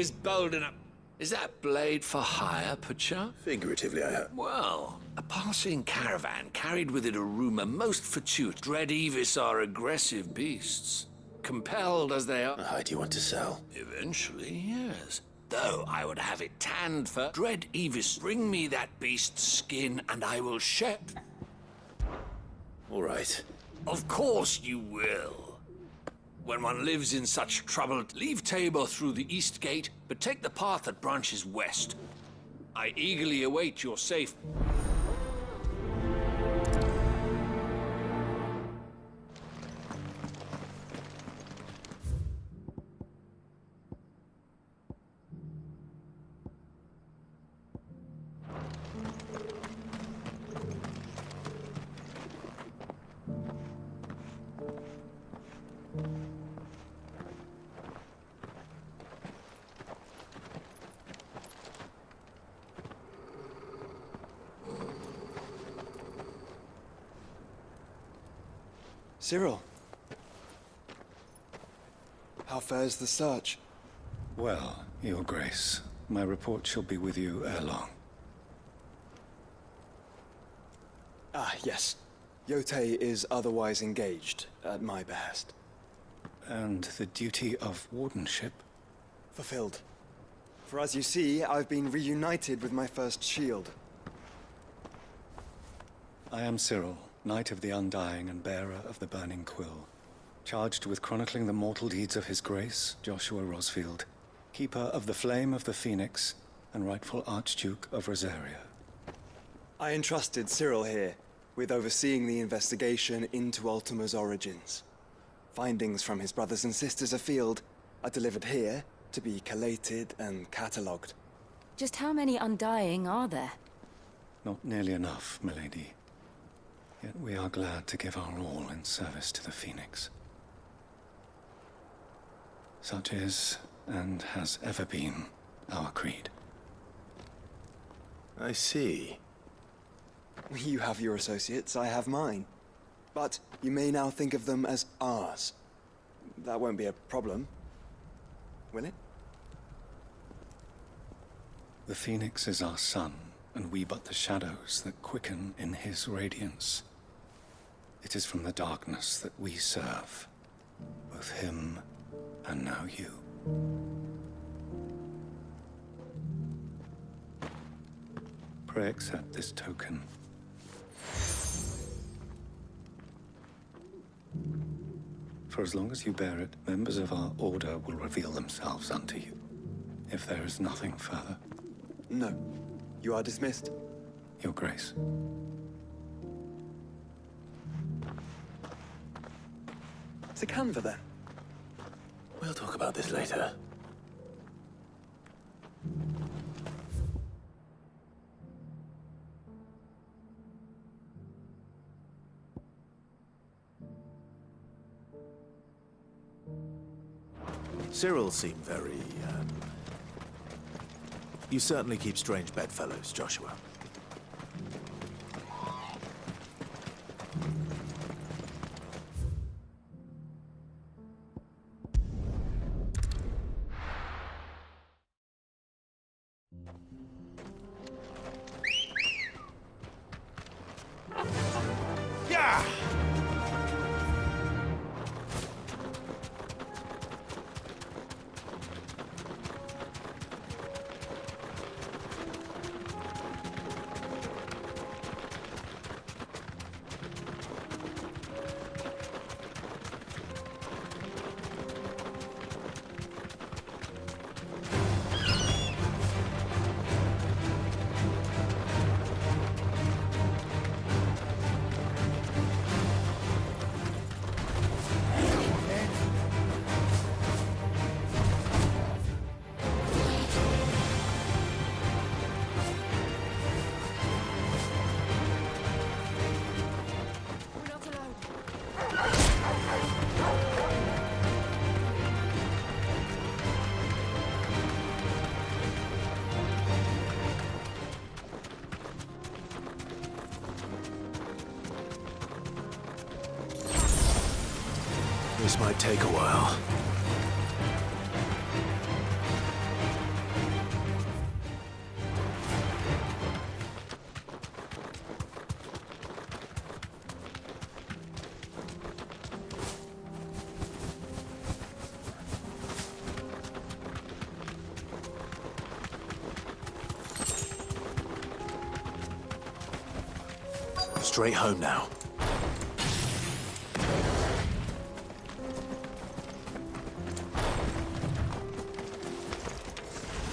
is bold enough. Is that blade for hire, perchance? Figuratively, I have. Well, a passing caravan carried with it a rumor most fortuitous. Dread Evis are aggressive beasts, compelled as they are. How do you want to sell? Eventually, yes. Though I would have it tanned for Dread Evis. Bring me that beast's skin and I will share. All right. Of course you will. When one lives in such trouble, leave Tabor through the east gate, but take the path that branches west. I eagerly await your safe... Cyril. How fares the search? Well, Your Grace, my report shall be with you ere long. Ah, yes. Yotei is otherwise engaged, at my behest. And the duty of wardenship? Fulfilled. For as you see, I've been reunited with my first shield. I am Cyril, Knight of the Undying and bearer of the Burning Quill, charged with chronicling the mortal deeds of His Grace, Joshua Rosfield, keeper of the Flame of the Phoenix and rightful Archduke of Rosaria. I entrusted Cyril here with overseeing the investigation into Ultima's origins. Findings from his brothers and sisters afield are delivered here to be collated and catalogued. Just how many Undying are there? Not nearly enough, milady. Yet we are glad to give our all in service to the Phoenix. Such is, and has ever been, our creed. I see. You have your associates, I have mine. But you may now think of them as ours. That won't be a problem, will it? The Phoenix is our sun, and we but the shadows that quicken in his radiance. It is from the darkness that we serve, both him and now you. Pray accept this token. For as long as you bear it, members of our order will reveal themselves unto you, if there is nothing further. No. You are dismissed. Your Grace. To Canva, then. We'll talk about this later. Cyril seemed very, You certainly keep strange bedfellows, Joshua. This might take a while. Straight home now.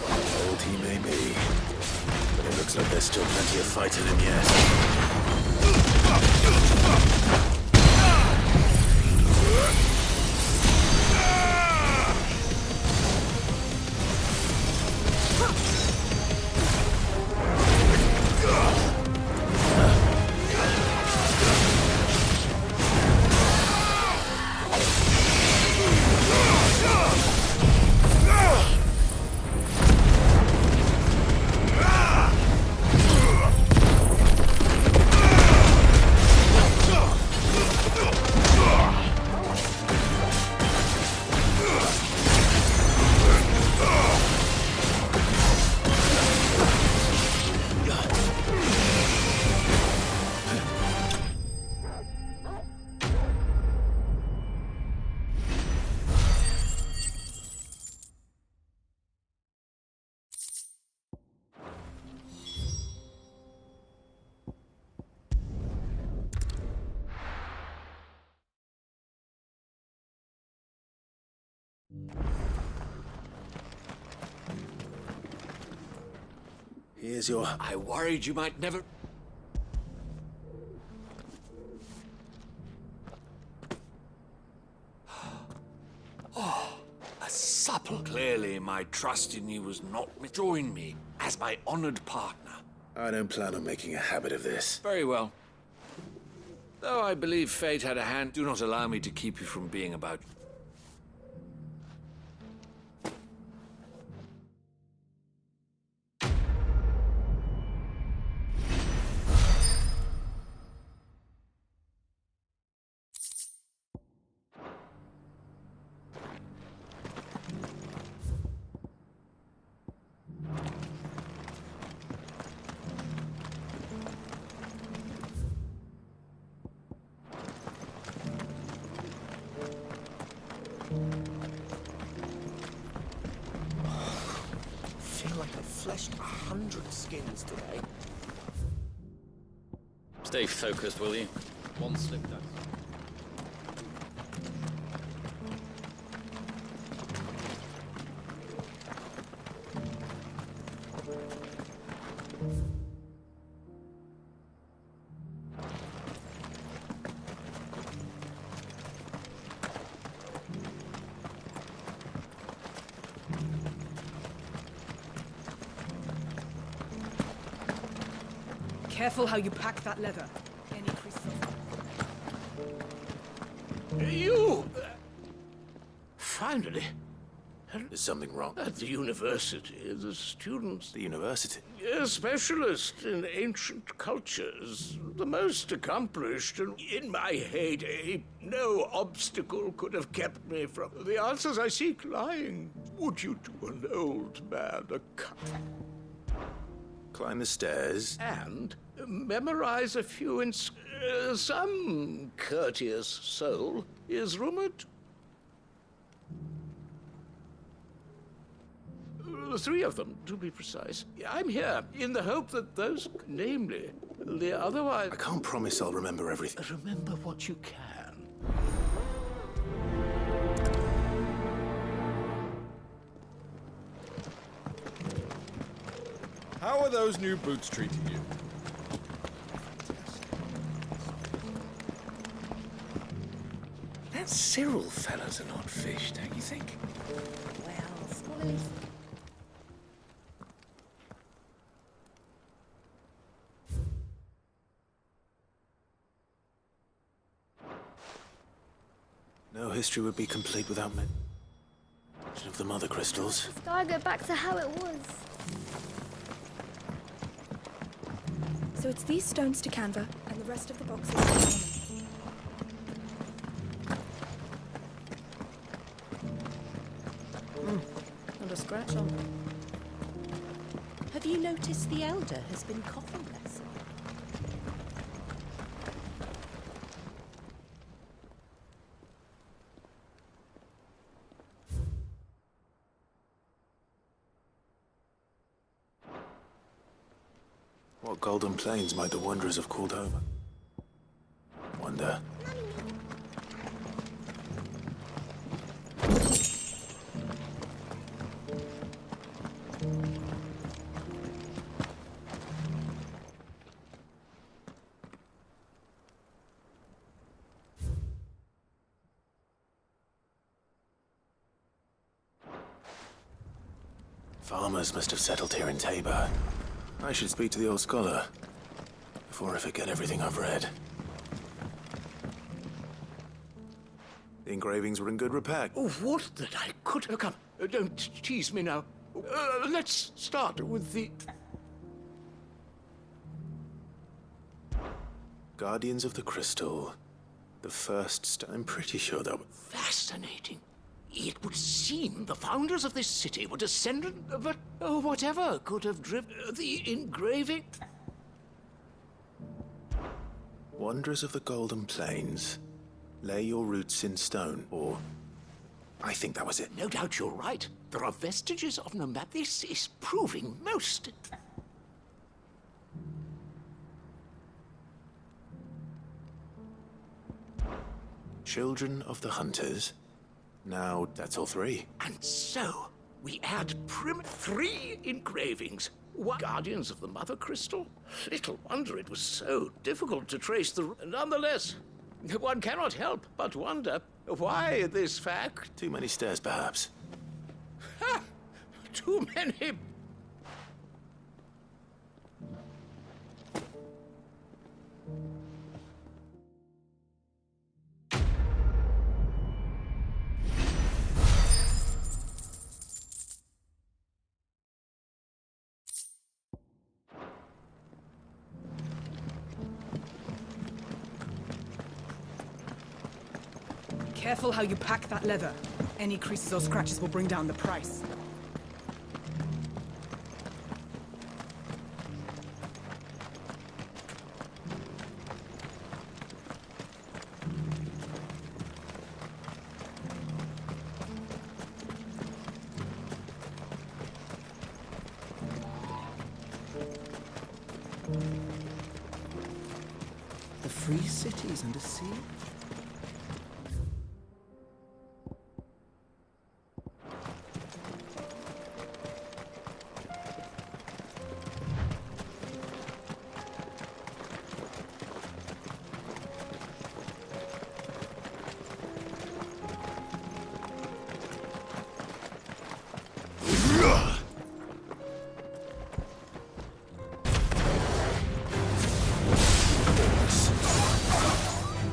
Old he may be, but it looks like there's still plenty of fight in him yet. Here's your... I worried you might never... Oh, a supple. Clearly, my trust in you was not... Join me as my honored partner. I don't plan on making a habit of this. Very well. Though I believe fate had a hand, do not allow me to keep you from being about... Feel like I've fleshed 100 skins today. Stay focused, will you? One slip down. Careful how you pack that leather. Any crystals? You! Finally. There's something wrong. At the university, the students... The university? A specialist in ancient cultures. The most accomplished, and in my heyday, no obstacle could have kept me from the answers I seek lying. Would you to an old man a Climb the stairs. and memorize a few some courteous soul is rumored. 3 of them, to be precise. I'm here in the hope that those, namely, the otherwise... I can't promise I'll remember everything. Remember what you can. How are those new boots treating you? That Cyril fella's an odd fish, don't you think? Well, spoilers. No history would be complete without mention of the mother crystals. Gotta go back to how it was. So it's these stones to Canva, and the rest of the boxes to Norman. Not a scratch on them. Have you noticed the Elder has been coughing less? What golden plains might the wanderers have called home? wonder. Farmers must have settled here in Tabor. I should speak to the old scholar before I forget everything I've read. The engravings were in good repair. Oh, would that I could have come. Don't tease me now. Let's start with the... Guardians of the Crystal. The first... I'm pretty sure that... Fascinating. It would seem the founders of this city were descendant of whatever could have driven the engraving. Wanderers of the Golden Plains. Lay your roots in stone, or... I think that was it. No doubt you're right. There are vestiges of nomad. This is proving most... Children of the Hunters. Now, that's all three. And so, we add 3 engravings. One Guardians of the Mother Crystal? Little wonder it was so difficult to trace the... Nonetheless, one cannot help but wonder why this fact... Too many stairs, perhaps. Ha! Too many... Careful how you pack that leather. Any creases or scratches will bring down the price. The free cities under sea?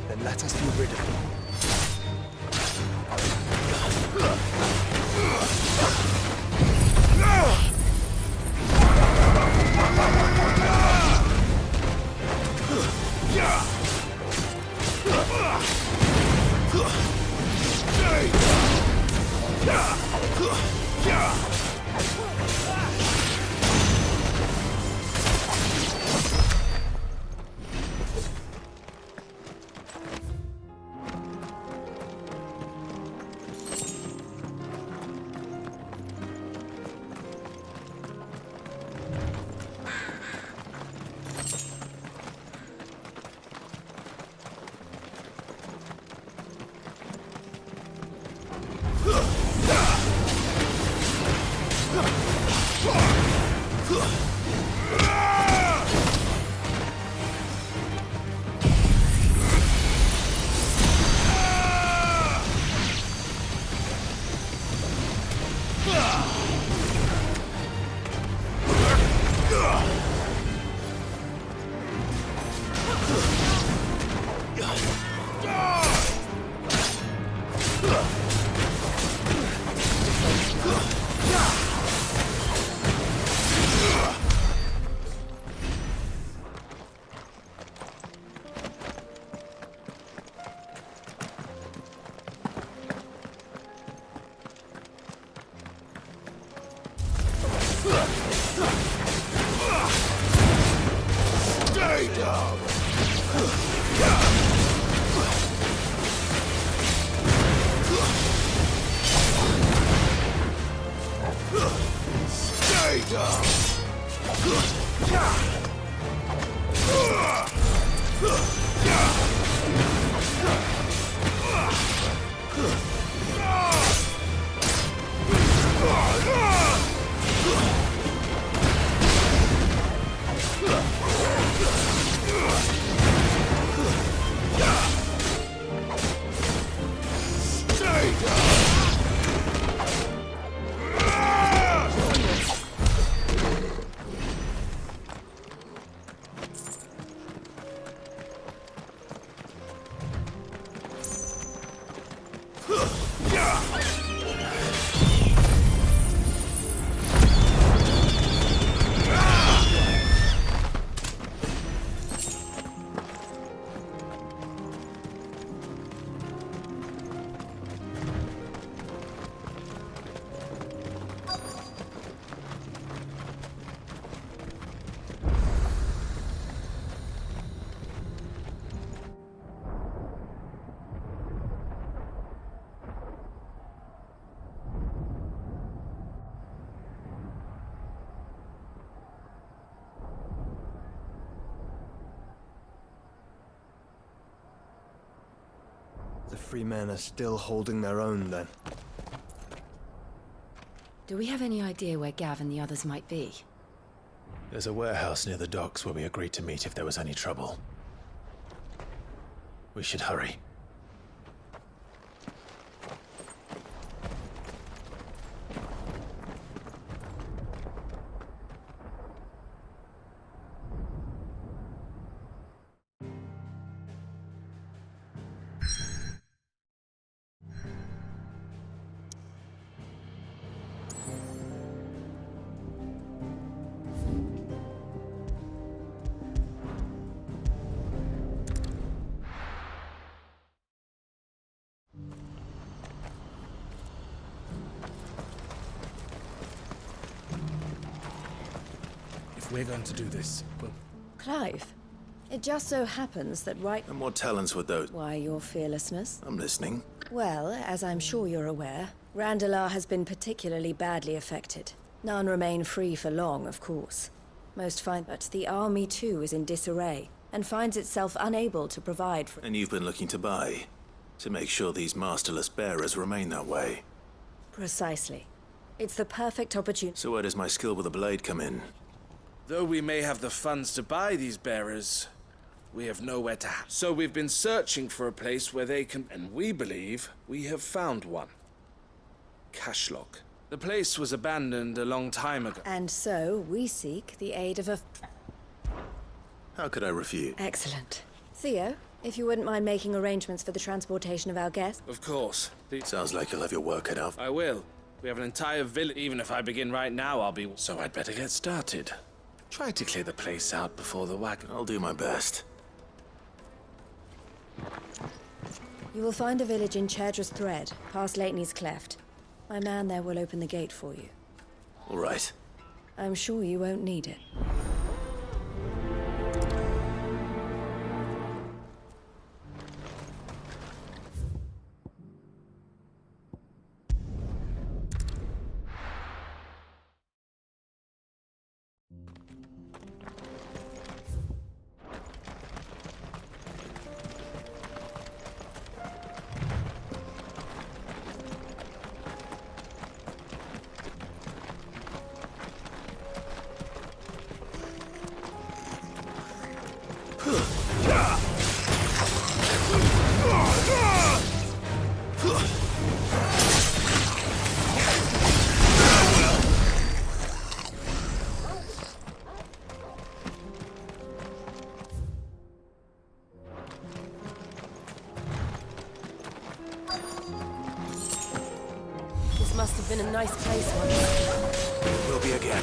Then let us be rid of them. Stay down! The free men are still holding their own, then. Do we have any idea where Gav and the others might be? There's a warehouse near the docks where we agreed to meet if there was any trouble. We should hurry. If we're going to do this, well... Clive, it just so happens that And what talents would those... Why your fearlessness? I'm listening. Well, as I'm sure you're aware, Randalar has been particularly badly affected. None remain free for long, of course. Most find that the army too is in disarray, and finds itself unable to provide for... And you've been looking to buy, to make sure these masterless bearers remain that way. Precisely. It's the perfect opportunity. So where does my skill with a blade come in? Though we may have the funds to buy these bearers, we have nowhere to So we've been searching for a place where they can... And we believe we have found one. Cashlock. The place was abandoned a long time ago. And so, we seek the aid of a... How could I refuse? Excellent. Theo, if you wouldn't mind making arrangements for the transportation of our guests. Of course. Sounds like you'll have your work cut out. I will. We have an entire village. Even if I begin right now, I'll be... So I'd better get started. Try to clear the place out before the wagon. I'll do my best. You will find a village in Chairdra's Thread, past Lateney's Cleft. My man there will open the gate for you. All right. I'm sure you won't need it. This must have been a nice place once. It will be again.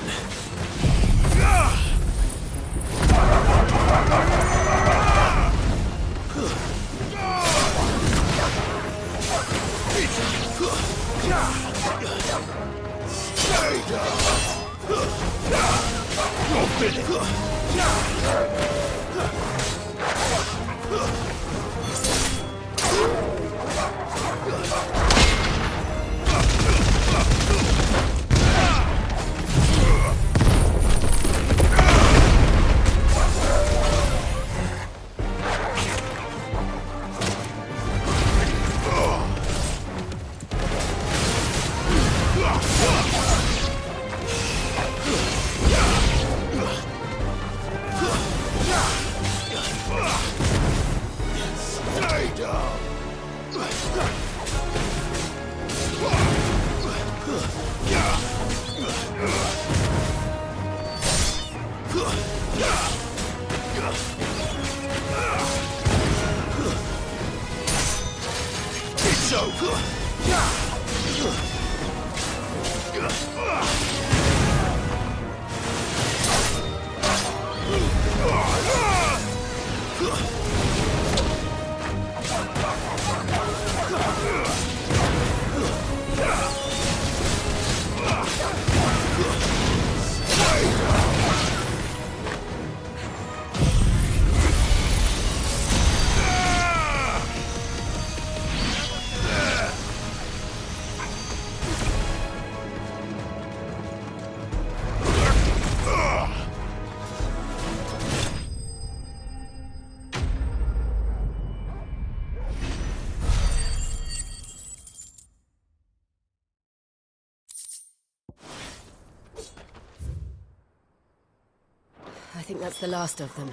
think that's the last of them.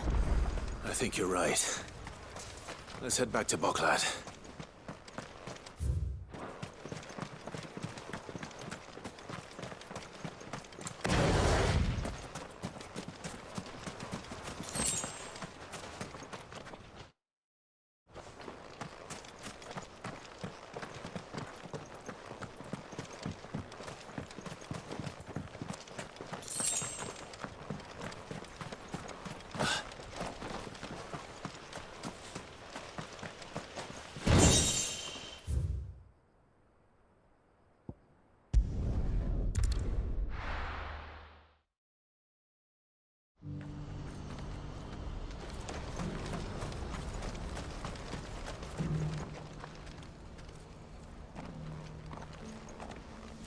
I think you're right. Let's head back to Boklad.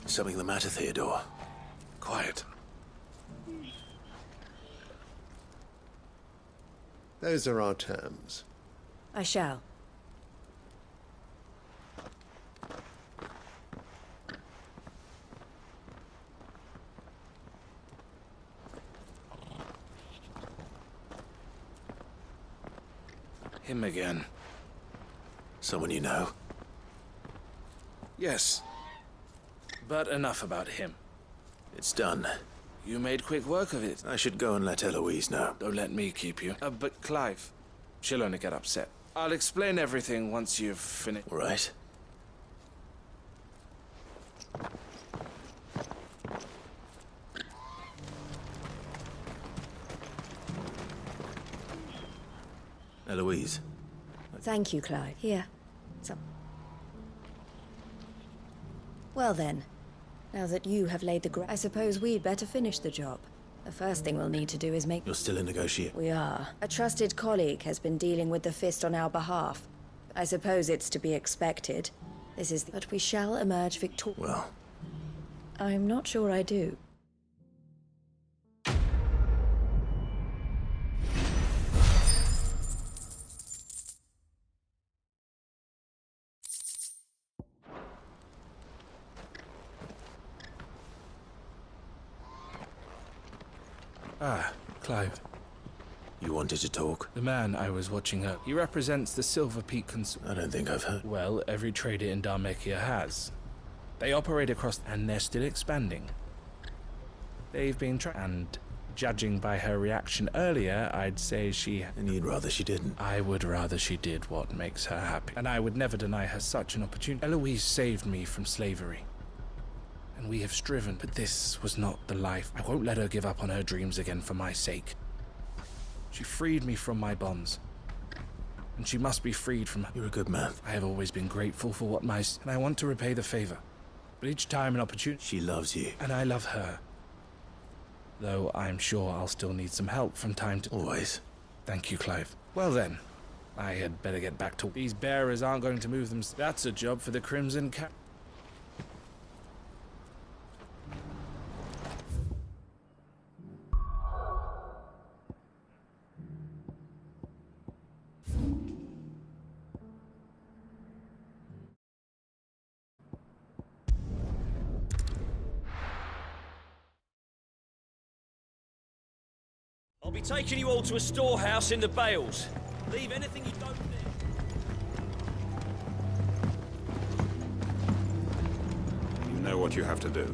Something the matter, Theodore? Quiet. Those are our terms. I shall. Him again. Someone you know? Yes. But enough about him. It's done. You made quick work of it. I should go and let Eloise know. Don't let me keep you. But Clive, she'll only get upset. I'll explain everything once you've finished. All right. Eloise. Thank you, Clive. Here. Well then, now that you have laid the I suppose we'd better finish the job. The first thing we'll need to do is make... You're still in negotiation? We are. A trusted colleague has been dealing with the Fist on our behalf. I suppose it's to be expected. This is... But we shall emerge victorious. Well... I'm not sure I do. Ah, Clive. You wanted to talk? The man I was watching up. He represents the Silver Peak I don't think I've heard. Well, every trader in Dharmekia has. They operate across, and they're still expanding. They've been and judging by her reaction earlier, I'd say she... And you'd rather she didn't? I would rather she did what makes her happy. And I would never deny her such an opportunity. Eloise saved me from slavery. And we have striven, but this was not the life. I won't let her give up on her dreams again for my sake. She freed me from my bonds. And she must be freed from... You're a good man. I have always been grateful for what my... And I want to repay the favor. But each time an opportunity... She loves you. And I love her. Though I'm sure I'll still need some help from time to... Always. Thank you, Clive. Well then, I had better get back to... These bearers aren't going to move them... That's a job for the Crimson Cap... I'll be taking you all to a storehouse in the Bales. Leave anything you don't need. You know what you have to do.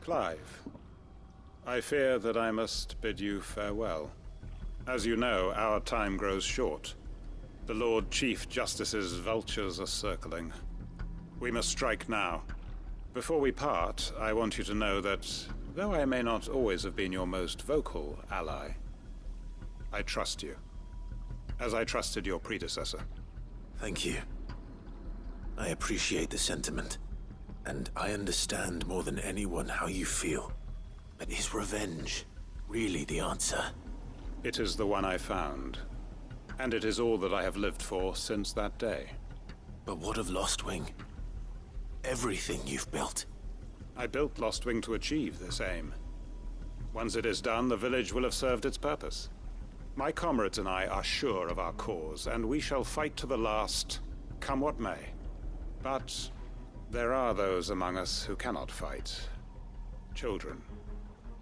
Clive, I fear that I must bid you farewell. As you know, our time grows short. The Lord Chief Justice's vultures are circling. We must strike now. Before we part, I want you to know that though I may not always have been your most vocal ally, I trust you, as I trusted your predecessor. Thank you. I appreciate the sentiment, and I understand more than anyone how you feel. But is revenge really the answer? It is the one I found, and it is all that I have lived for since that day. But what of Lostwing? Everything you've built. I built Lostwing to achieve this aim. Once it is done, the village will have served its purpose. My comrades and I are sure of our cause, and we shall fight to the last, come what may. But there are those among us who cannot fight. Children,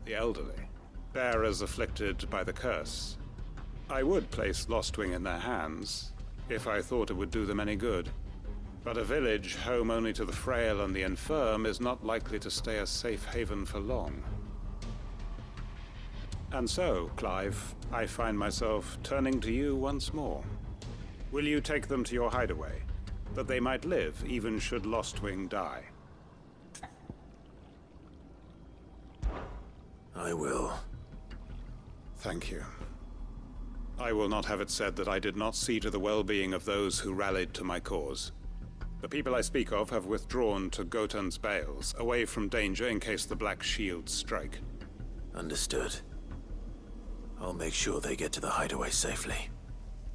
the elderly. bearers afflicted by the curse. I would place Lostwing in their hands, if I thought it would do them any good. But a village home only to the frail and the infirm is not likely to stay a safe haven for long. And so, Clive, I find myself turning to you once more. Will you take them to your hideaway, that they might live even should Lostwing die? I will. Thank you. I will not have it said that I did not see to the well-being of those who rallied to my cause. The people I speak of have withdrawn to Gotan's Bales, away from danger in case the Black Shields strike. Understood. I'll make sure they get to the hideaway safely.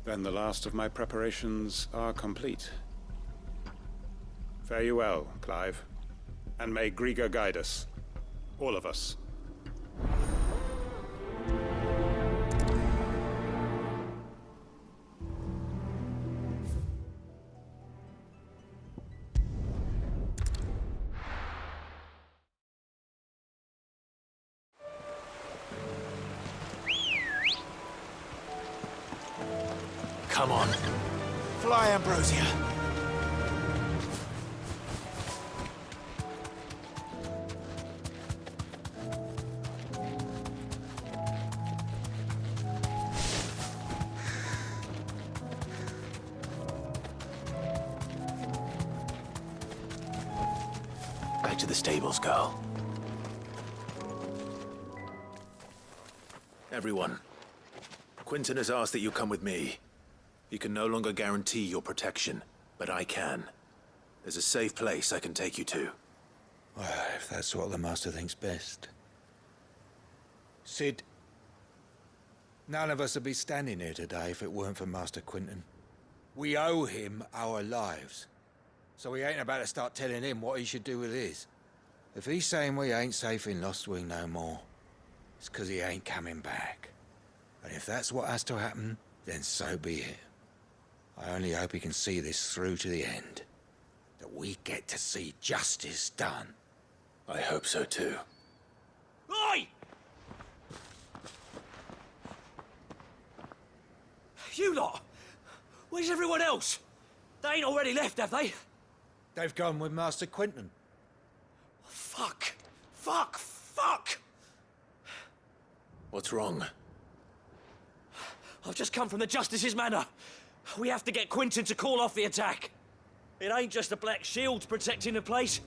Then the last of my preparations are complete. Fare you well, Clive. And may Griga guide us. All of us. Come on. Fly, Ambrosia. Back to the stables, girl. Everyone, Quentin has asked that you come with me. He can no longer guarantee your protection, but I can. There's a safe place I can take you to. Well, if that's what the Master thinks best. Sid, none of us would be standing here today if it weren't for Master Quentin. We owe him our lives. So we ain't about to start telling him what he should do with his. If he's saying we ain't safe in Lostwing no more, it's 'cause he ain't coming back. And if that's what has to happen, then so be it. I only hope he can see this through to the end. That we get to see justice done. I hope so too. Oi! You lot! Where's everyone else? They ain't already left, have they? They've gone with Master Quentin. Fuck! Fuck! Fuck! What's wrong? I've just come from the Justice's Manor. We have to get Quentin to call off the attack. It ain't just the Black Shields protecting the place.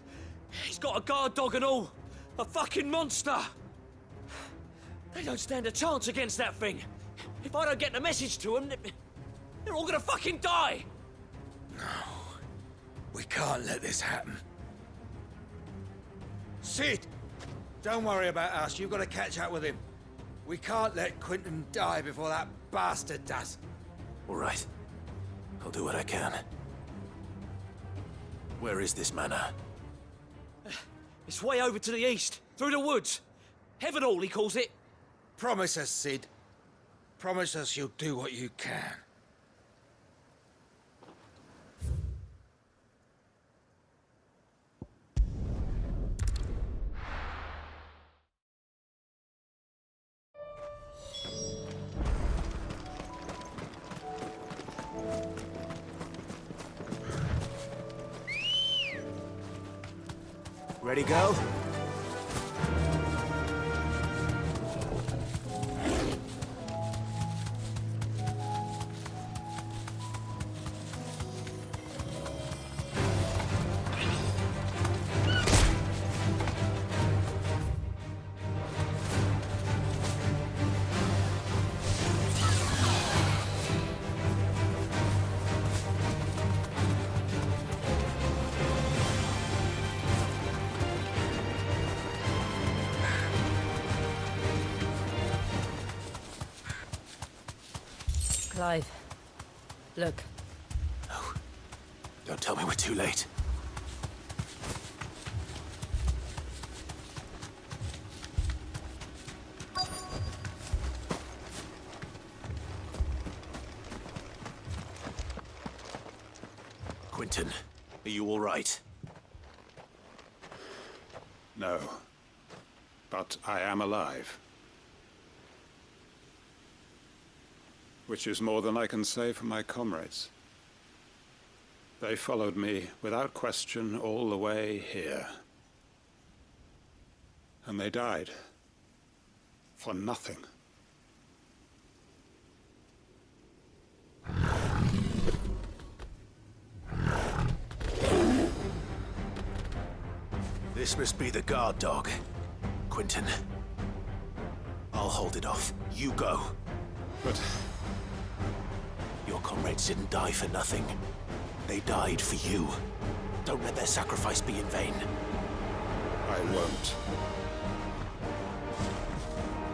He's got a guard dog and all. A fucking monster. They don't stand a chance against that thing. If I don't get the message to them, they're all gonna fucking die. No. We can't let this happen. Sid! Don't worry about us. You've got to catch up with him. We can't let Quentin die before that bastard does. All right. I'll do what I can. Where is this manor? It's way over to the east, through the woods. Heavenhall, he calls it. Promise us, Sid. Promise us you'll do what you can. Ready, go? Clive, look. No. Don't tell me we're too late. Quentin, are you all right? No. But I am alive. which is more than I can say for my comrades. They followed me without question all the way here. And they died. For nothing. This must be the guard dog. Quentin. I'll hold it off. You go. But... your comrades didn't die for nothing. They died for you. Don't let their sacrifice be in vain. I won't.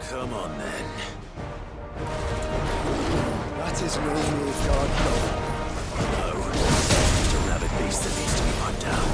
Come on, then. That is no move, guard dog. No. Just a rabid beast that needs to be put down.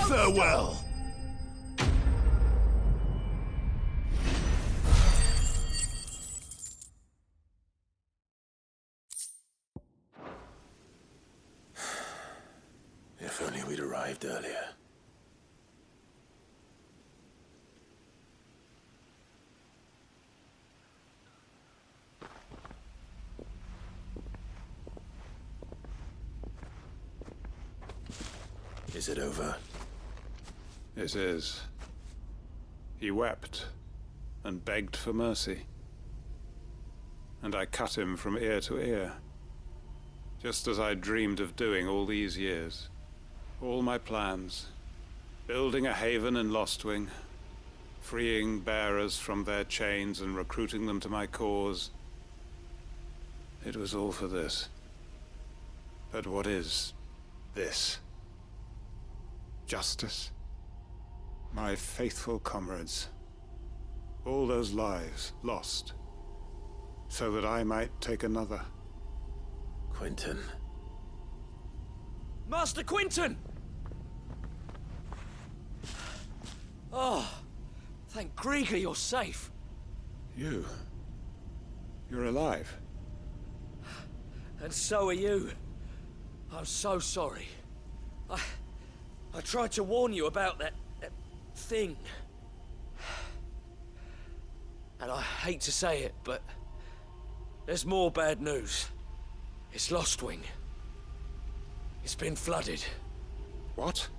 Farewell. If only we'd arrived earlier. Is it over? It is. He wept and begged for mercy. And I cut him from ear to ear, just as I dreamed of doing all these years. All my plans, building a haven in Lostwing, freeing bearers from their chains and recruiting them to my cause. It was all for this. But what is this? Justice? My faithful comrades. All those lives lost, so that I might take another. Quentin. Master Quentin! Oh, thank Grieger you're safe. You're alive. And so are you. I'm so sorry. I tried to warn you about that thing. And I hate to say it, but there's more bad news. It's Lostwing. It's been flooded. What?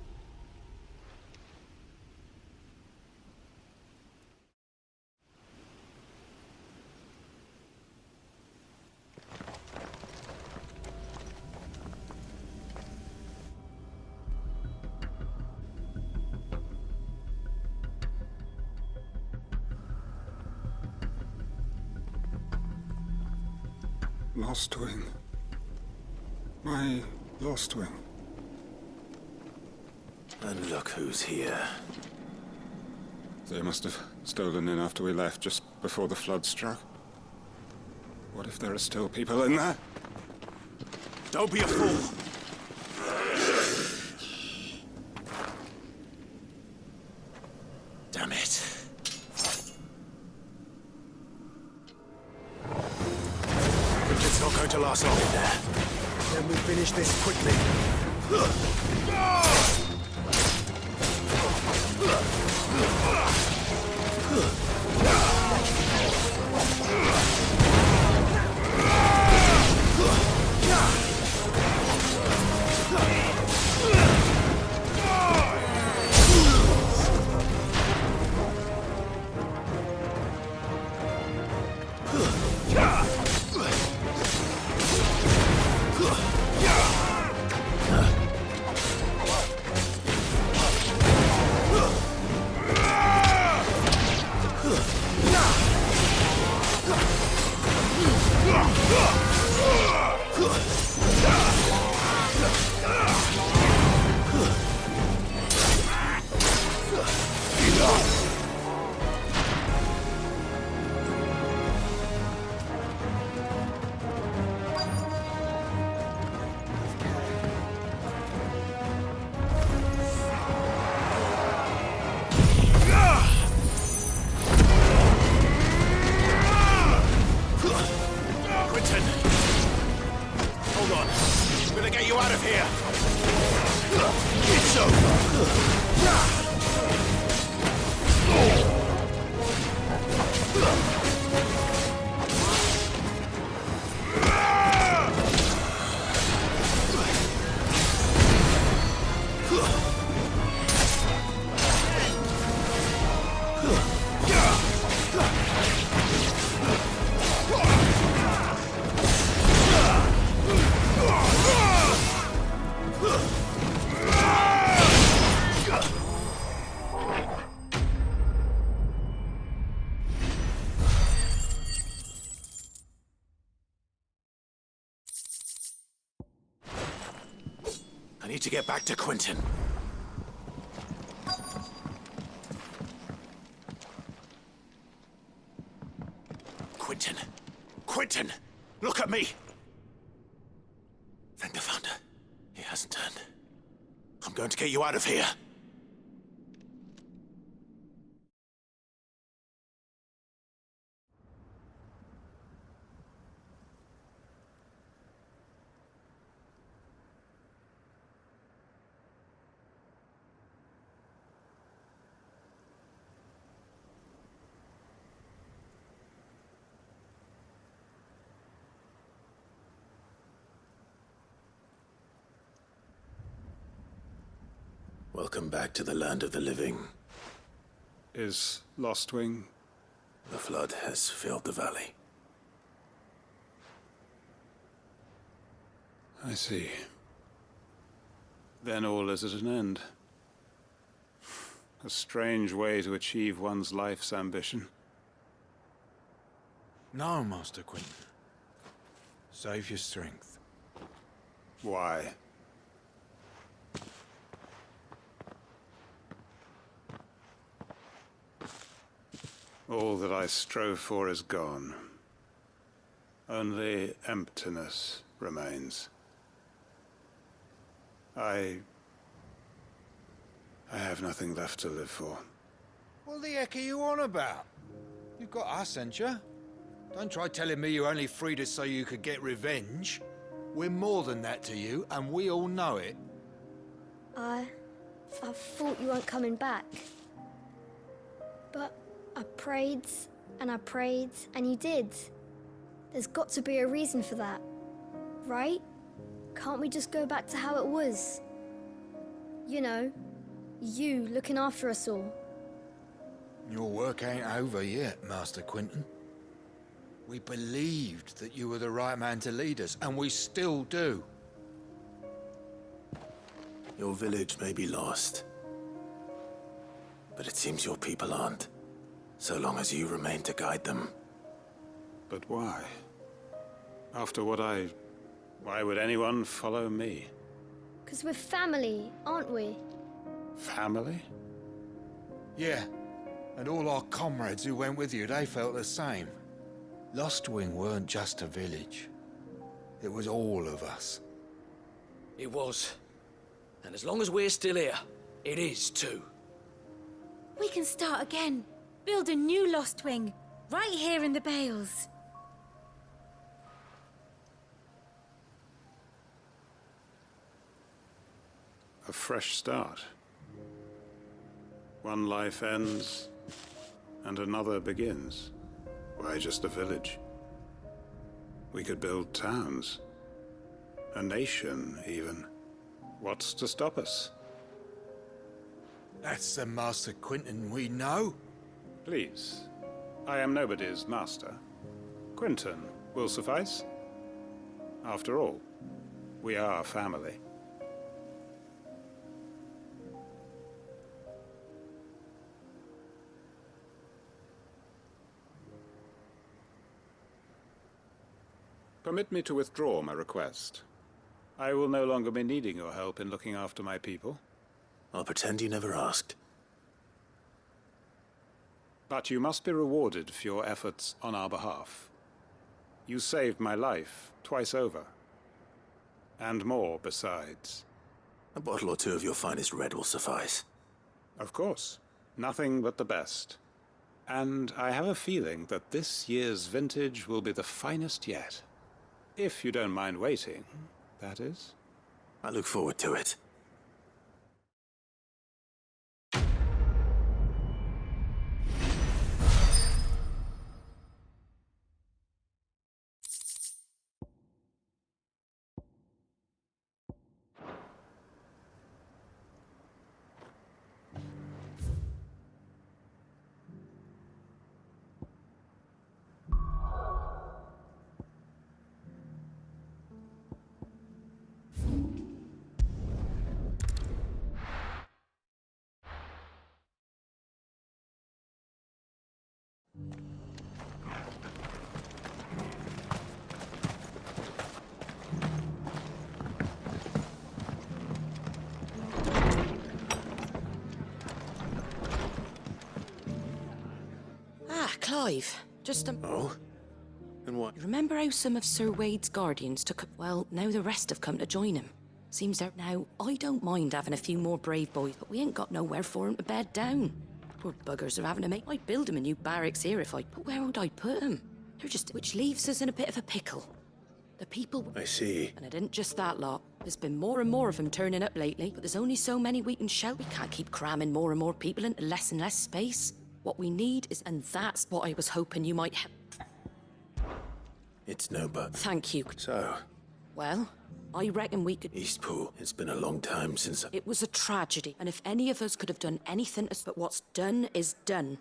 Lostwing. My Lostwing. And look who's here. They must have stolen in after we left, just before the flood struck. What if there are still people in there? Don't be a fool! Damn it. It's not going to last long in there. Then we finish this quickly. need to get back to Quentin. Quentin! Quentin! Look at me! Thank the Founder. He hasn't turned. I'm going to get you out of here. Welcome back to the land of the living. Is Lostwing? The flood has filled the valley. I see. Then all is at an end. A strange way to achieve one's life's ambition. No, Master Quentin. Save your strength. Why? All that I strove for is gone. Only emptiness remains. I have nothing left to live for. What the heck are you on about? You've got us, ain't you? Don't try telling me you only freed us so you could get revenge. We're more than that to you, and we all know it. I thought you weren't coming back. But I prayed, and you did. There's got to be a reason for that, right? Can't we just go back to how it was? You know, you looking after us all. Your work ain't over yet, Master Quentin. We believed that you were the right man to lead us, and we still do. Your village may be lost, but it seems your people aren't. So long as you remain to guide them. But why? After what why would anyone follow me? 'Cause we're family, aren't we? Family? Yeah, and all our comrades who went with you, they felt the same. Lostwing weren't just a village. It was all of us. It was. And as long as we're still here, it is too. We can start again. Build a new Lostwing, right here in the Bales. A fresh start. One life ends, and another begins. Why just a village? We could build towns. A nation, even. What's to stop us? That's the Master Quentin we know. Please. I am nobody's master. Quentin will suffice. After all, we are family. Permit me to withdraw my request. I will no longer be needing your help in looking after my people. I'll pretend you never asked. But you must be rewarded for your efforts on our behalf. You saved my life twice over. And more besides. A bottle or two of your finest red will suffice. Of course. Nothing but the best. And I have a feeling that this year's vintage will be the finest yet. If you don't mind waiting, that is. I look forward to it. Clive. Just a... Oh? And what? You remember how some of Sir Wade's guardians took... Well, now the rest have come to join him. Seems they're... Now, I don't mind having a few more brave boys, but we ain't got nowhere for him to bed down. Poor buggers are having to make... I'd build him a new barracks here if I... But where would I put him? They're just... Which leaves us in a bit of a pickle. The people... I see. And it isn't just that lot. There's been more and more of them turning up lately, but there's only so many we can shout. We can't keep cramming more and more people into less and less space. What we need is... And that's what I was hoping you might have... It's no but. Thank you. So? Well, I reckon we could... Eastpool. It's been a long time since... It was a tragedy, and if any of us could have done anything... But what's done is done.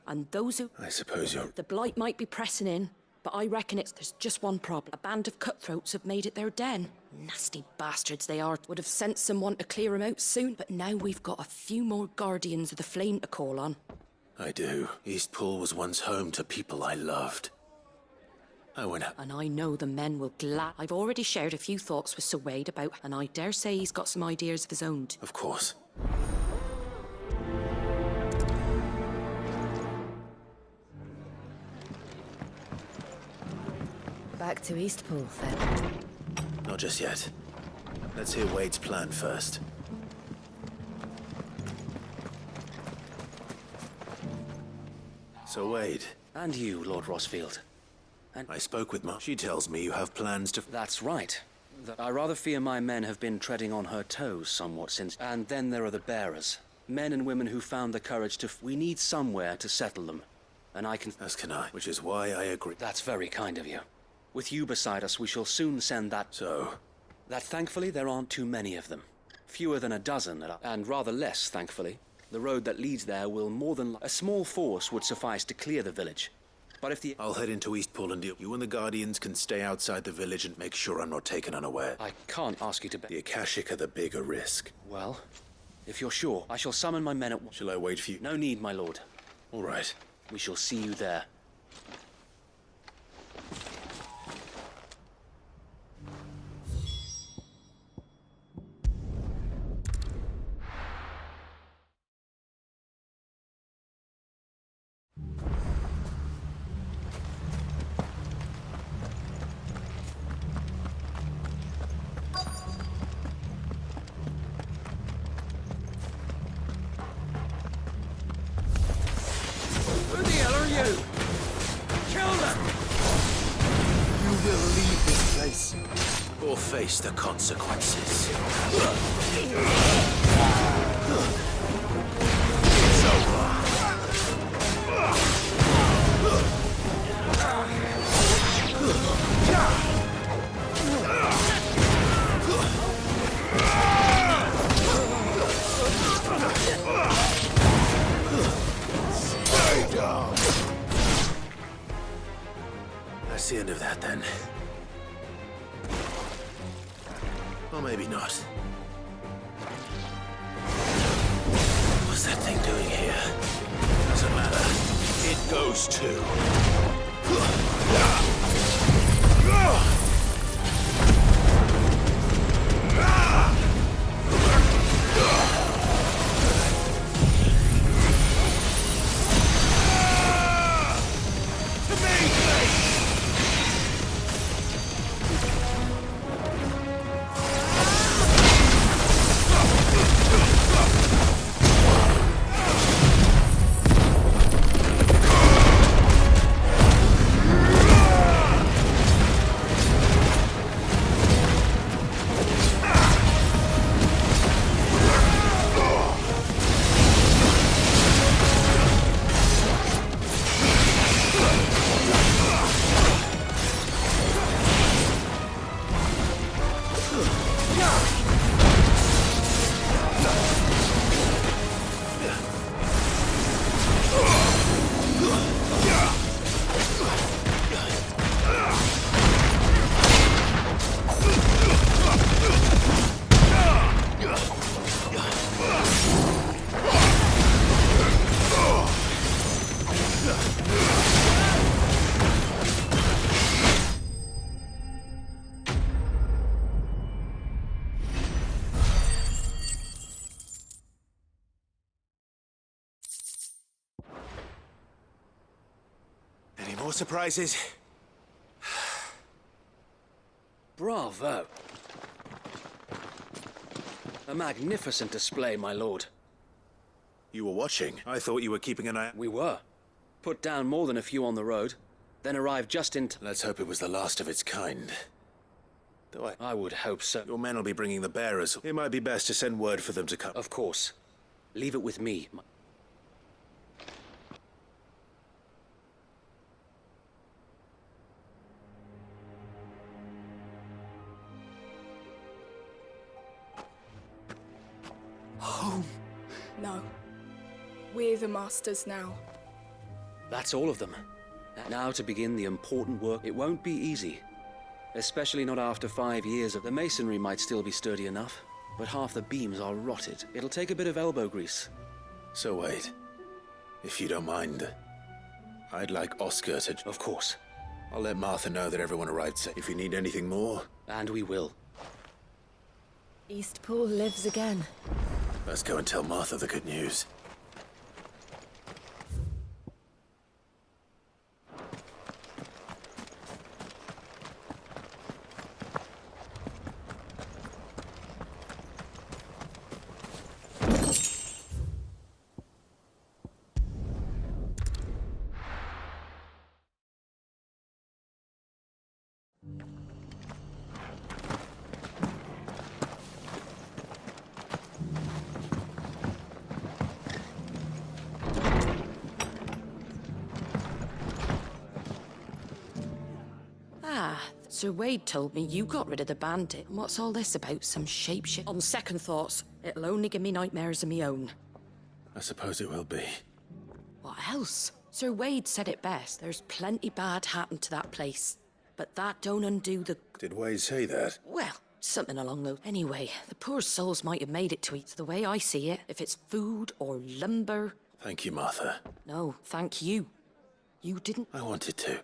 And those who... I suppose you're... The blight might be pressing in, but I reckon there's just one problem. A band of cutthroats have made it their den. Nasty bastards they are. Would have sent someone to clear them out soon, but now we've got a few more guardians of the flame to call on. I do. Eastpool was once home to people I loved. And I know the men will I've already shared a few thoughts with Sir Wade about, and I dare say he's got some ideas of his own. Of course. Back to Eastpool, then. Not just yet. Let's hear Wade's plan first. So Wade. And you, Lord Rosfield. I spoke with Mom. She tells me you have plans to... That's right. I rather fear my men have been treading on her toes somewhat since... And then there are the bearers. Men and women who found the courage to... We need somewhere to settle them. And I can... As can I, which is why I agree. That's very kind of you. With you beside us, we shall soon send that... So? That thankfully there aren't too many of them. Fewer than a dozen, and rather less, thankfully. The road that leads there will more than... A small force would suffice to clear the village. But if the... I'll head into Eastpool and deal. You and the Guardians can stay outside the village and make sure I'm not taken unaware. I can't ask you to... The Akashic are the bigger risk. Well, if you're sure, I shall summon my men at... Shall I wait for you? No need, my lord. All right. We shall see you there. Or face the consequences. It's over. Stay down. That's the end of that, then. Or maybe not. What's that thing doing here? Doesn't matter. It goes too. More surprises? Bravo. A magnificent display, my lord. You were watching. I thought you were keeping an eye... We were. Put down more than a few on the road, then arrived just in Let's hope it was the last of its kind. Though I would hope so. Your men will be bringing the bearers. It might be best to send word for them to come. Of course. Leave it with me. Home. No. We're the masters now. That's all of them. Now to begin the important work. It won't be easy. Especially not after 5 years of... The masonry might still be sturdy enough, but half the beams are rotted. It'll take a bit of elbow grease. So wait. If you don't mind, I'd like Oscar to... Of course. I'll let Martha know that everyone arrived safe. If you need anything more... And we will. Eastpool lives again. Let's go and tell Martha the good news. Sir Wade told me you got rid of the bandit. What's all this about? Some shapeshift? On second thoughts, it'll only give me nightmares of me own. I suppose it will be. What else? Sir Wade said it best. There's plenty bad happened to that place. But that don't undo the... Did Wade say that? Well, something along those... Anyway, the poor souls might have made it to eat. The way I see it, if it's food or lumber... Thank you, Martha. No, thank you. You didn't... I wanted to.